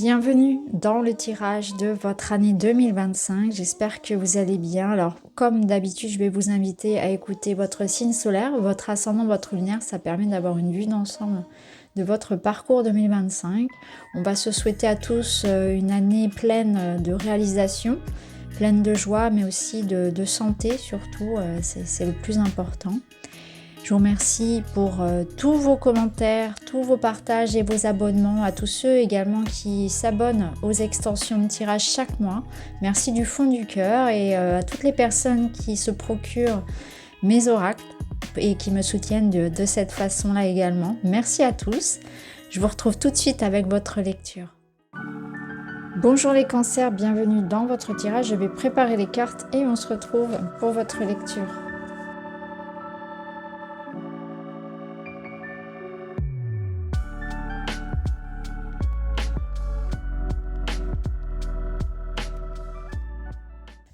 Bienvenue dans le tirage de votre année 2025. J'espère que vous allez bien. Alors, comme d'habitude, je vais vous inviter à écouter votre signe solaire, votre ascendant, votre lunaire. Ça permet d'avoir une vue d'ensemble de votre parcours 2025. On va se souhaiter à tous une année pleine de réalisations, pleine de joie, mais aussi de santé surtout. C'est le plus important. Je vous remercie pour tous vos commentaires, tous vos partages et vos abonnements, à tous ceux également qui s'abonnent aux extensions de tirage chaque mois. Merci du fond du cœur et à toutes les personnes qui se procurent mes oracles et qui me soutiennent de cette façon-là également. Merci à tous. Je vous retrouve tout de suite avec votre lecture. Bonjour les cancers, bienvenue dans votre tirage. Je vais préparer les cartes et on se retrouve pour votre lecture.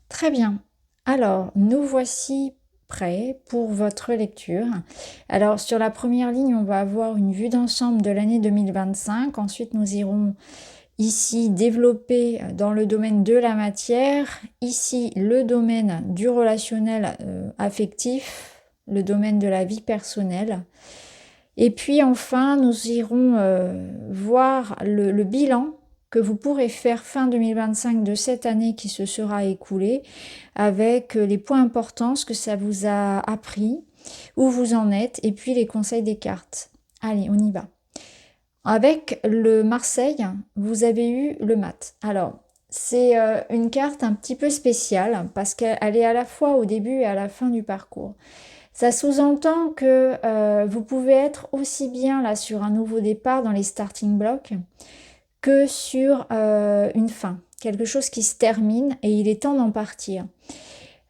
Très bien. Alors, nous voici prêts pour votre lecture. Alors, sur la première ligne, on va avoir une vue d'ensemble de l'année 2025. Ensuite, nous irons ici développer dans le domaine de la matière. Ici, le domaine du relationnel affectif, le domaine de la vie personnelle. Et puis, enfin, nous irons voir le bilan que vous pourrez faire fin 2025 de cette année qui se sera écoulée, avec les points importants, ce que ça vous a appris, où vous en êtes, et puis les conseils des cartes. Allez, on y va. Avec le Marseille, vous avez eu le mat. Alors, c'est une carte un petit peu spéciale, parce qu'elle est à la fois au début et à la fin du parcours. Ça sous-entend que vous pouvez être aussi bien là sur un nouveau départ dans les starting blocks, que sur une fin, quelque chose qui se termine et il est temps d'en partir.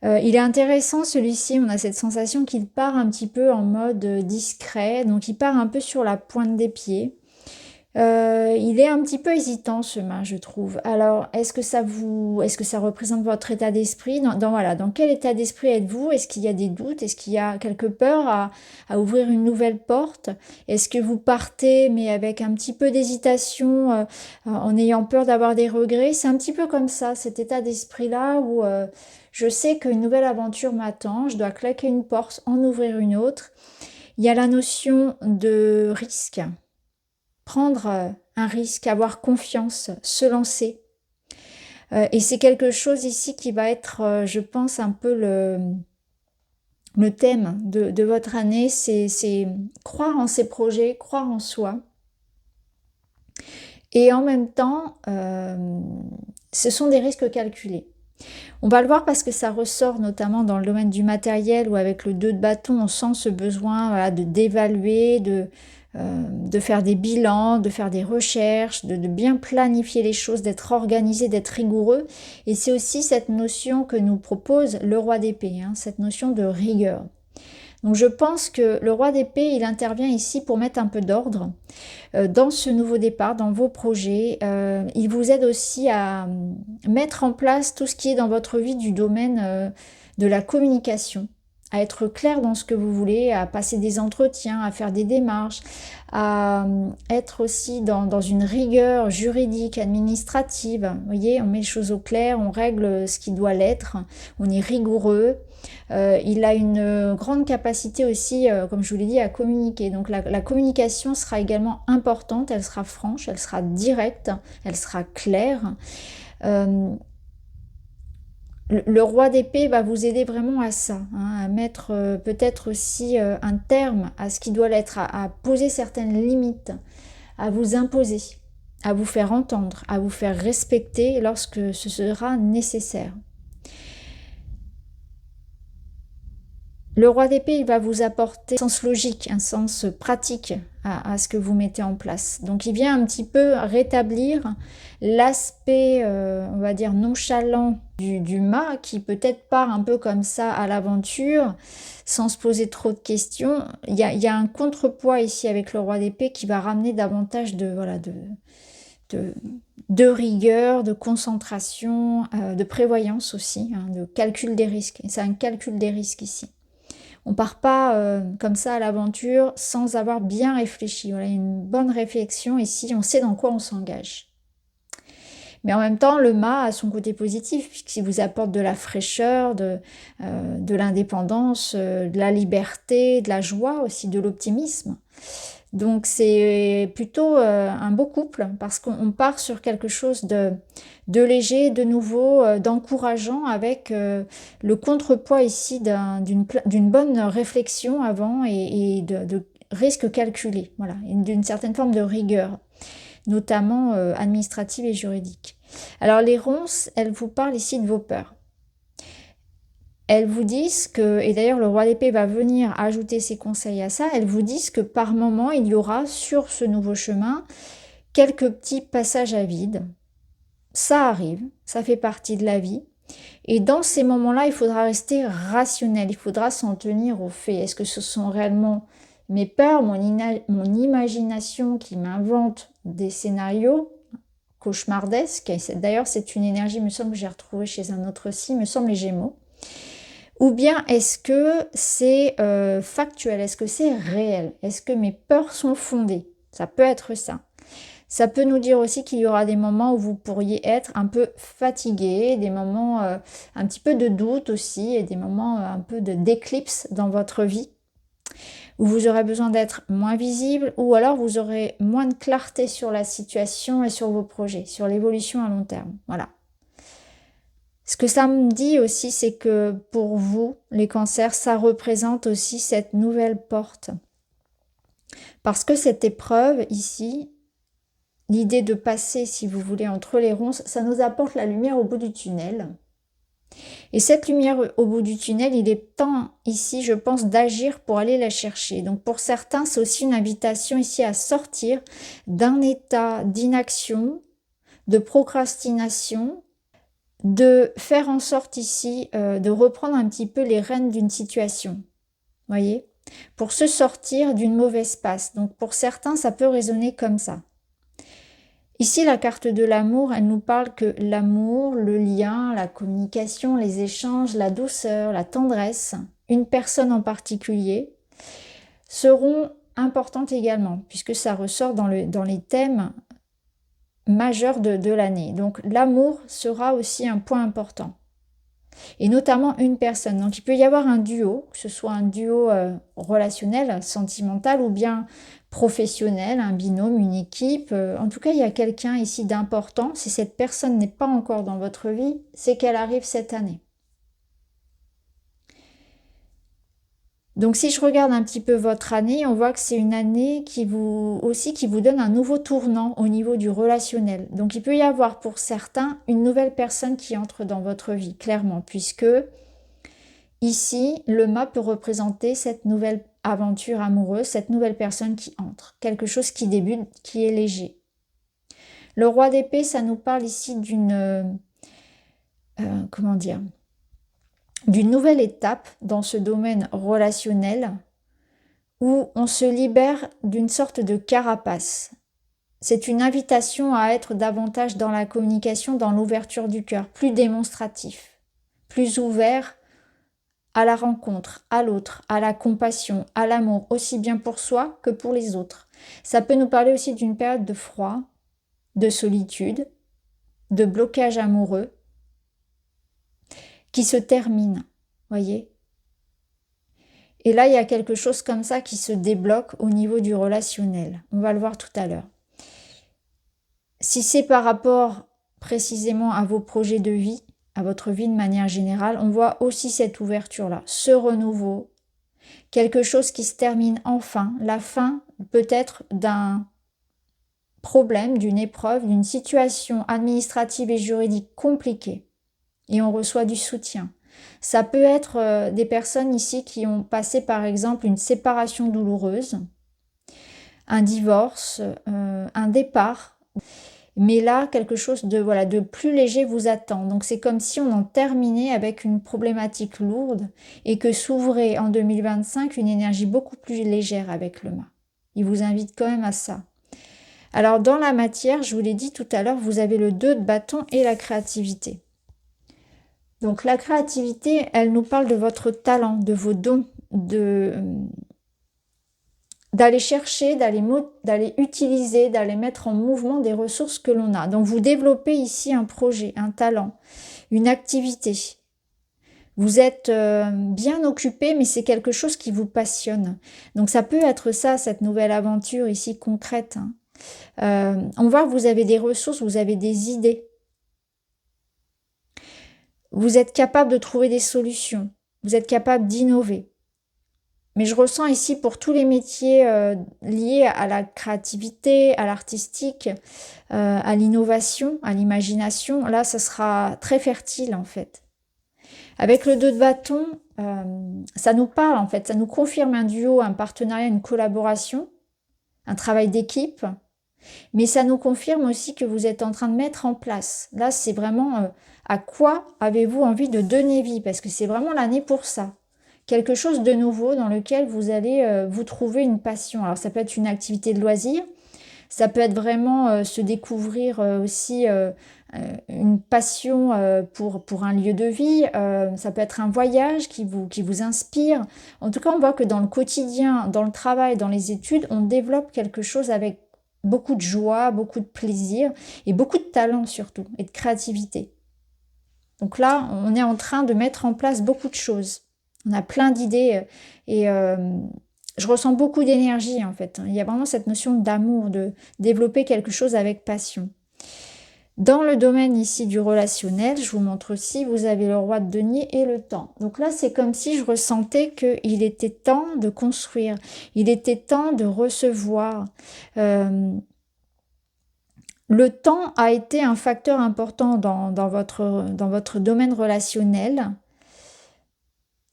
Il est intéressant celui-ci, on a cette sensation qu'il part un petit peu en mode discret, donc il part un peu sur la pointe des pieds. Il est un petit peu hésitant ce mât, je trouve. Alors, est-ce que ça représente votre état d'esprit dans quel état d'esprit êtes-vous? Est-ce qu'il y a des doutes? Est-ce qu'il y a quelque peur à ouvrir une nouvelle porte? Est-ce que vous partez, mais avec un petit peu d'hésitation, en ayant peur d'avoir des regrets? C'est un petit peu comme ça, cet état d'esprit-là où je sais qu'une nouvelle aventure m'attend, je dois claquer une porte, en ouvrir une autre. Il y a la notion de risque. Prendre un risque, avoir confiance, se lancer. Et c'est quelque chose ici qui va être, je pense, un peu le thème de votre année, c'est croire en ses projets, croire en soi. Et en même temps, ce sont des risques calculés. On va le voir parce que ça ressort notamment dans le domaine du matériel où avec le 2 de bâton, on sent ce besoin d'évaluer, de faire des bilans, de faire des recherches, de bien planifier les choses, d'être organisé, d'être rigoureux. Et c'est aussi cette notion que nous propose le roi d'épée, cette notion de rigueur. Donc je pense que le roi d'épée, il intervient ici pour mettre un peu d'ordre dans ce nouveau départ, dans vos projets. Il vous aide aussi à mettre en place tout ce qui est dans votre vie du domaine de la communication, à être clair dans ce que vous voulez, à passer des entretiens, à faire des démarches, à être aussi dans une rigueur juridique, administrative. Vous voyez, on met les choses au clair, on règle ce qui doit l'être, on est rigoureux. Il a une grande capacité aussi, comme je vous l'ai dit, à communiquer. Donc la communication sera également importante, elle sera franche, elle sera directe, elle sera claire. Le roi d'épée va vous aider vraiment à ça, à mettre peut-être aussi un terme à ce qui doit l'être, à poser certaines limites, à vous imposer, à vous faire entendre, à vous faire respecter lorsque ce sera nécessaire. Le roi d'épée, il va vous apporter un sens logique, un sens pratique à ce que vous mettez en place. Donc il vient un petit peu rétablir l'aspect, on va dire, nonchalant du mât, qui peut-être part un peu comme ça à l'aventure, sans se poser trop de questions. Il y a un contrepoids ici avec le roi d'épée qui va ramener davantage de rigueur, de concentration, de prévoyance aussi, de calcul des risques. Et c'est un calcul des risques ici. On part pas comme ça à l'aventure sans avoir bien réfléchi. Voilà, une bonne réflexion ici, on sait dans quoi on s'engage. Mais en même temps, le mât a son côté positif, puisqu'il vous apporte de la fraîcheur, de l'indépendance, de la liberté, de la joie aussi, de l'optimisme. Donc c'est plutôt un beau couple, parce qu'on part sur quelque chose de léger, de nouveau, d'encourageant, avec le contrepoids ici d'une bonne réflexion avant et de risques calculés, voilà, et d'une certaine forme de rigueur, notamment administrative et juridique. Alors les ronces, elles vous parlent ici de vos peurs. Elles vous disent que, et d'ailleurs le roi d'épée va venir ajouter ses conseils à ça, elles vous disent que par moment il y aura sur ce nouveau chemin quelques petits passages à vide. Ça arrive, ça fait partie de la vie. Et dans ces moments-là, il faudra rester rationnel, il faudra s'en tenir aux faits. Est-ce que ce sont réellement mes peurs, mon imagination qui m'invente des scénarios cauchemardesques? D'ailleurs, c'est une énergie, il me semble, que j'ai retrouvée chez un autre signe, il me semble les Gémeaux. Ou bien est-ce que c'est factuel? Est-ce que c'est réel? Est-ce que mes peurs sont fondées? Ça peut être ça. Ça peut nous dire aussi qu'il y aura des moments où vous pourriez être un peu fatigué, des moments un petit peu de doute aussi, et des moments un peu d'éclipse dans votre vie, où vous aurez besoin d'être moins visible, ou alors vous aurez moins de clarté sur la situation et sur vos projets, sur l'évolution à long terme. Voilà. Ce que ça me dit aussi, c'est que pour vous, les cancers, ça représente aussi cette nouvelle porte. Parce que cette épreuve ici, l'idée de passer, si vous voulez, entre les ronces, ça nous apporte la lumière au bout du tunnel. Et cette lumière au bout du tunnel, il est temps ici, je pense, d'agir pour aller la chercher. Donc pour certains, c'est aussi une invitation ici à sortir d'un état d'inaction, de procrastination, de faire en sorte ici de reprendre un petit peu les rênes d'une situation, voyez, pour se sortir d'une mauvaise passe. Donc pour certains, ça peut résonner comme ça. Ici, la carte de l'amour, elle nous parle que l'amour, le lien, la communication, les échanges, la douceur, la tendresse, une personne en particulier, seront importantes également, puisque ça ressort dans les thèmes majeur de l'année. Donc l'amour sera aussi un point important. Et notamment une personne. Donc il peut y avoir un duo, que ce soit un duo relationnel, sentimental, ou bien professionnel, un binôme, une équipe. En tout cas, il y a quelqu'un ici d'important. Si cette personne n'est pas encore dans votre vie, c'est qu'elle arrive cette année. Donc si je regarde un petit peu votre année, on voit que c'est une année qui vous donne un nouveau tournant au niveau du relationnel. Donc il peut y avoir pour certains une nouvelle personne qui entre dans votre vie, clairement, puisque ici, le mât peut représenter cette nouvelle aventure amoureuse, cette nouvelle personne qui entre, quelque chose qui débute, qui est léger. Le roi d'épée, ça nous parle ici d'une... comment dire ? D'une nouvelle étape dans ce domaine relationnel où on se libère d'une sorte de carapace. C'est une invitation à être davantage dans la communication, dans l'ouverture du cœur, plus démonstratif, plus ouvert à la rencontre, à l'autre, à la compassion, à l'amour, aussi bien pour soi que pour les autres. Ça peut nous parler aussi d'une période de froid, de solitude, de blocage amoureux, qui se termine, voyez. Et là, il y a quelque chose comme ça qui se débloque au niveau du relationnel. On va le voir tout à l'heure. Si c'est par rapport précisément à vos projets de vie, à votre vie de manière générale, on voit aussi cette ouverture-là, ce renouveau, quelque chose qui se termine enfin, la fin peut-être d'un problème, d'une épreuve, d'une situation administrative et juridique compliquée. Et on reçoit du soutien. Ça peut être des personnes ici qui ont passé par exemple une séparation douloureuse, un divorce, un départ. Mais là, quelque chose de plus léger vous attend. Donc c'est comme si on en terminait avec une problématique lourde et que s'ouvrait en 2025 une énergie beaucoup plus légère avec le mât. Il vous invite quand même à ça. Alors dans la matière, je vous l'ai dit tout à l'heure, vous avez le 2 de bâton et la créativité. Donc la créativité, elle nous parle de votre talent, de vos dons, de d'aller chercher, d'aller utiliser, d'aller mettre en mouvement des ressources que l'on a. Donc vous développez ici un projet, un talent, une activité. Vous êtes bien occupé, mais c'est quelque chose qui vous passionne. Donc ça peut être ça, cette nouvelle aventure ici concrète. On voit que vous avez des ressources, vous avez des idées. Vous êtes capable de trouver des solutions. Vous êtes capable d'innover. Mais je ressens ici pour tous les métiers liés à la créativité, à l'artistique, à l'innovation, à l'imagination, là, ça sera très fertile en fait. Avec le 2 de bâton, ça nous parle en fait, ça nous confirme un duo, un partenariat, une collaboration, un travail d'équipe, mais ça nous confirme aussi que vous êtes en train de mettre en place. Là, c'est vraiment à quoi avez-vous envie de donner vie, parce que c'est vraiment l'année pour ça. Quelque chose de nouveau dans lequel vous allez vous trouver une passion. Alors ça peut être une activité de loisir, ça peut être vraiment se découvrir aussi une passion pour un lieu de vie, ça peut être un voyage qui vous inspire. En tout cas, on voit que dans le quotidien, dans le travail, dans les études, on développe quelque chose avec beaucoup de joie, beaucoup de plaisir et beaucoup de talent surtout et de créativité. Donc là, on est en train de mettre en place beaucoup de choses. On a plein d'idées et je ressens beaucoup d'énergie en fait. Il y a vraiment cette notion d'amour, de développer quelque chose avec passion. Dans le domaine ici du relationnel, je vous montre aussi, vous avez le roi de denier et le temps. Donc là, c'est comme si je ressentais qu'il était temps de construire, il était temps de recevoir. Le temps a été un facteur important dans votre domaine relationnel.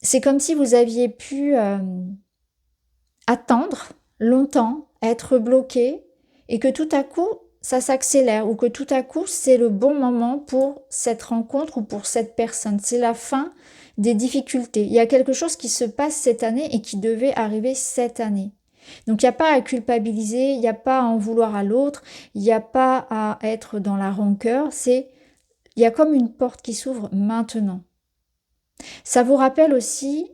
C'est comme si vous aviez pu attendre longtemps, être bloqué, et que tout à coup, ça s'accélère, ou que tout à coup, c'est le bon moment pour cette rencontre ou pour cette personne. C'est la fin des difficultés. Il y a quelque chose qui se passe cette année et qui devait arriver cette année. Donc il n'y a pas à culpabiliser, il n'y a pas à en vouloir à l'autre, il n'y a pas à être dans la rancœur, il y a comme une porte qui s'ouvre maintenant. Ça vous rappelle aussi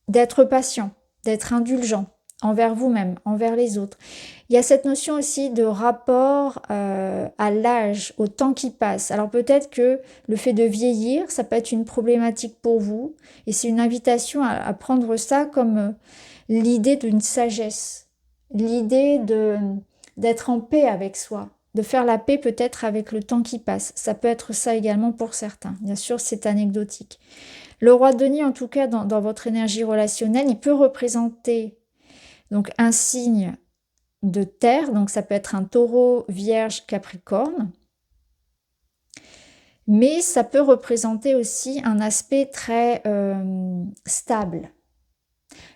d'être patient, d'être indulgent envers vous-même, envers les autres. Il y a cette notion aussi de rapport à l'âge, au temps qui passe. Alors peut-être que le fait de vieillir, ça peut être une problématique pour vous, et c'est une invitation à prendre ça comme l'idée d'une sagesse, l'idée d'être en paix avec soi, de faire la paix peut-être avec le temps qui passe. Ça peut être ça également pour certains. Bien sûr, c'est anecdotique. Le roi de denier, en tout cas, dans votre énergie relationnelle, il peut représenter donc un signe de terre, donc ça peut être un taureau, vierge, capricorne, mais ça peut représenter aussi un aspect très stable.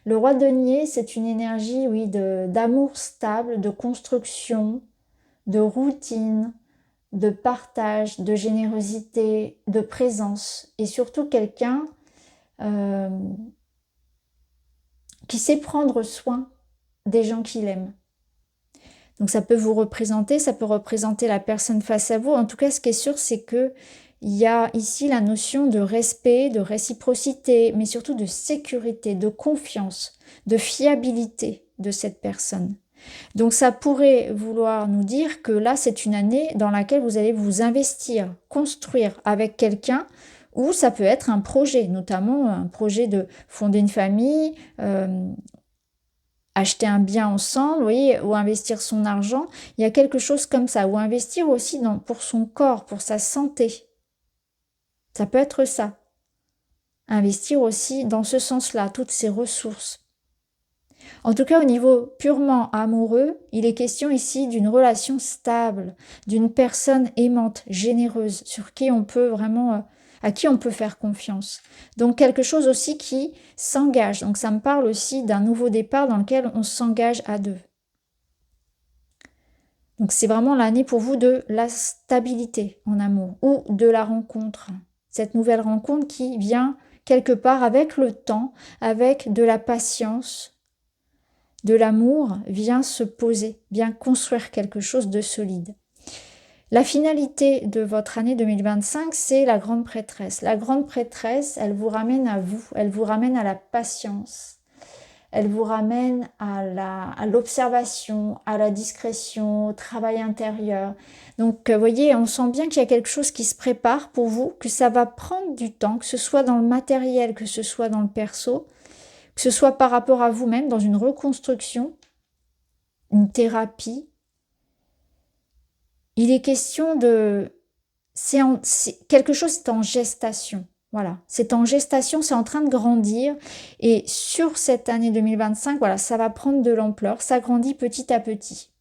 Le roi de denier, c'est une énergie, oui, d'amour stable, de construction, de routine, de partage, de générosité, de présence, et surtout quelqu'un qui sait prendre soin des gens qu'il aime. Donc ça peut vous représenter, ça peut représenter la personne face à vous. En tout cas, ce qui est sûr, c'est que il y a ici la notion de respect, de réciprocité, mais surtout de sécurité, de confiance, de fiabilité de cette personne. Donc ça pourrait vouloir nous dire que là, c'est une année dans laquelle vous allez vous investir, construire avec quelqu'un, ou ça peut être un projet, notamment un projet de fonder une famille, acheter un bien ensemble, vous voyez, ou investir son argent. Il y a quelque chose comme ça, ou investir aussi pour son corps, pour sa santé. Ça peut être ça. Investir aussi dans ce sens-là, toutes ses ressources. En tout cas, au niveau purement amoureux, il est question ici d'une relation stable, d'une personne aimante, généreuse, sur qui on peut vraiment, à qui on peut faire confiance. Donc quelque chose aussi qui s'engage. Donc ça me parle aussi d'un nouveau départ dans lequel on s'engage à deux. Donc c'est vraiment l'année pour vous de la stabilité en amour ou de la rencontre. Cette nouvelle rencontre qui vient quelque part avec le temps, avec de la patience, de l'amour, vient se poser, vient construire quelque chose de solide. La finalité de votre année 2025, c'est la grande prêtresse. La grande prêtresse, elle vous ramène à vous, elle vous ramène à la patience. elle vous ramène à l'observation, à la discrétion, au travail intérieur. Donc, vous voyez, on sent bien qu'il y a quelque chose qui se prépare pour vous, que ça va prendre du temps, que ce soit dans le matériel, que ce soit dans le perso, que ce soit par rapport à vous-même, dans une reconstruction, une thérapie. Il est question de... quelque chose est en gestation. Voilà, c'est en gestation, c'est en train de grandir. Et sur cette année 2025, voilà, ça va prendre de l'ampleur, ça grandit petit à petit.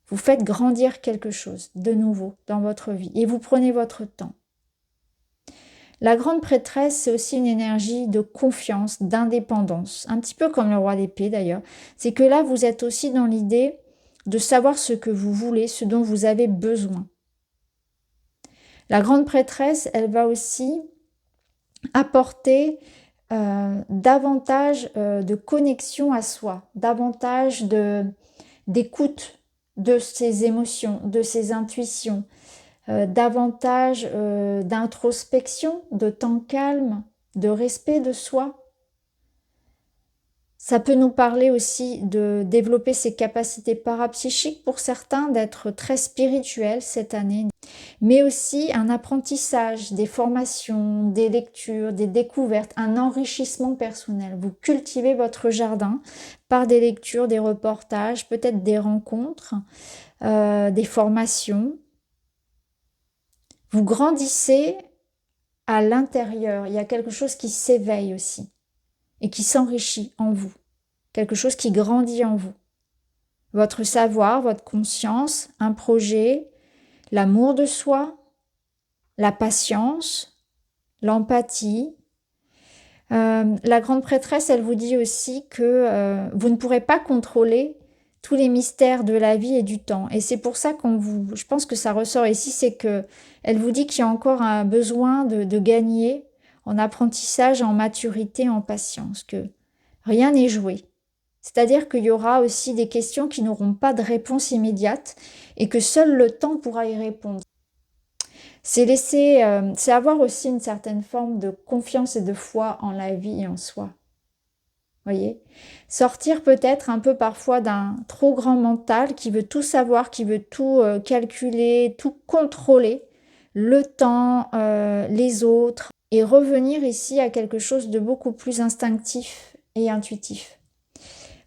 Vous faites grandir quelque chose de nouveau dans votre vie et vous prenez votre temps. La grande prêtresse, c'est aussi une énergie de confiance, d'indépendance, un petit peu comme le roi d'épée d'ailleurs. C'est que là, vous êtes aussi dans l'idée de savoir ce que vous voulez, ce dont vous avez besoin. La grande prêtresse, elle va aussi apporter davantage de connexion à soi, davantage d'écoute de ses émotions, de ses intuitions, davantage d'introspection, de temps calme, de respect de soi. Ça peut nous parler aussi de développer ses capacités parapsychiques pour certains, d'être très spirituel cette année, mais aussi un apprentissage, des formations, des lectures, des découvertes, un enrichissement personnel. Vous cultivez votre jardin par des lectures, des reportages, peut-être des rencontres, des formations. Vous grandissez à l'intérieur. Il y a quelque chose qui s'éveille aussi et qui s'enrichit en vous. Quelque chose qui grandit en vous. Votre savoir, votre conscience, un projet, l'amour de soi, la patience, l'empathie. La grande prêtresse, elle vous dit aussi que vous ne pourrez pas contrôler tous les mystères de la vie et du temps. Et c'est pour ça je pense que ça ressort ici, c'est que elle vous dit qu'il y a encore un besoin de gagner en apprentissage, en maturité, en patience, que rien n'est joué. C'est-à-dire qu'il y aura aussi des questions qui n'auront pas de réponse immédiate et que seul le temps pourra y répondre. C'est avoir aussi une certaine forme de confiance et de foi en la vie et en soi. Voyez, sortir peut-être un peu parfois d'un trop grand mental qui veut tout savoir, qui veut tout calculer, tout contrôler, le temps, les autres, et revenir ici à quelque chose de beaucoup plus instinctif et intuitif.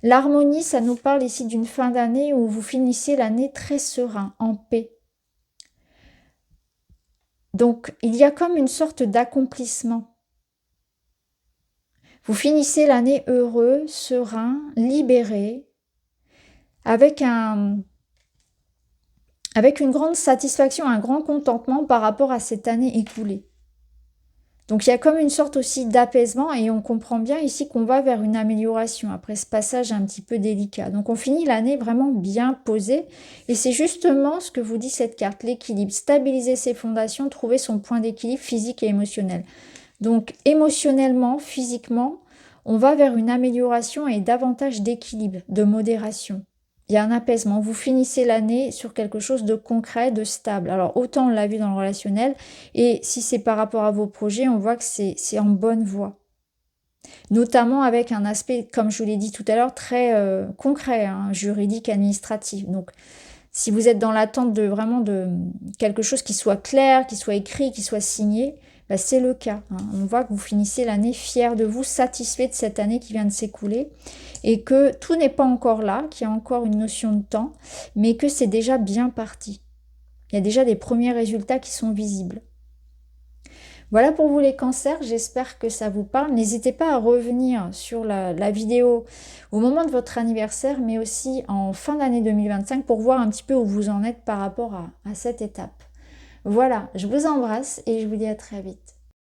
L'harmonie, ça nous parle ici d'une fin d'année où vous finissez l'année très serein, en paix. Donc, il y a comme une sorte d'accomplissement. Vous finissez l'année heureux, serein, libéré, avec une grande satisfaction, un grand contentement par rapport à cette année écoulée. Donc il y a comme une sorte aussi d'apaisement et on comprend bien ici qu'on va vers une amélioration après ce passage un petit peu délicat. Donc on finit l'année vraiment bien posée et c'est justement ce que vous dit cette carte, l'équilibre. Stabiliser ses fondations, trouver son point d'équilibre physique et émotionnel. Donc émotionnellement, physiquement, on va vers une amélioration et davantage d'équilibre, de modération. Il y a un apaisement. Vous finissez l'année sur quelque chose de concret, de stable. Alors, autant on l'a vu dans le relationnel, et si c'est par rapport à vos projets, on voit que c'est en bonne voie. Notamment avec un aspect, comme je vous l'ai dit tout à l'heure, très concret, hein, juridique, administratif. Donc, si vous êtes dans l'attente de vraiment de quelque chose qui soit clair, qui soit écrit, qui soit signé, bah c'est le cas. Hein. On voit que vous finissez l'année fier de vous, satisfait de cette année qui vient de s'écouler et que tout n'est pas encore là, qu'il y a encore une notion de temps, mais que c'est déjà bien parti. Il y a déjà des premiers résultats qui sont visibles. Voilà pour vous les cancers, j'espère que ça vous parle. N'hésitez pas à revenir sur la vidéo au moment de votre anniversaire, mais aussi en fin d'année 2025 pour voir un petit peu où vous en êtes par rapport à cette étape. Voilà, je vous embrasse et je vous dis à très vite.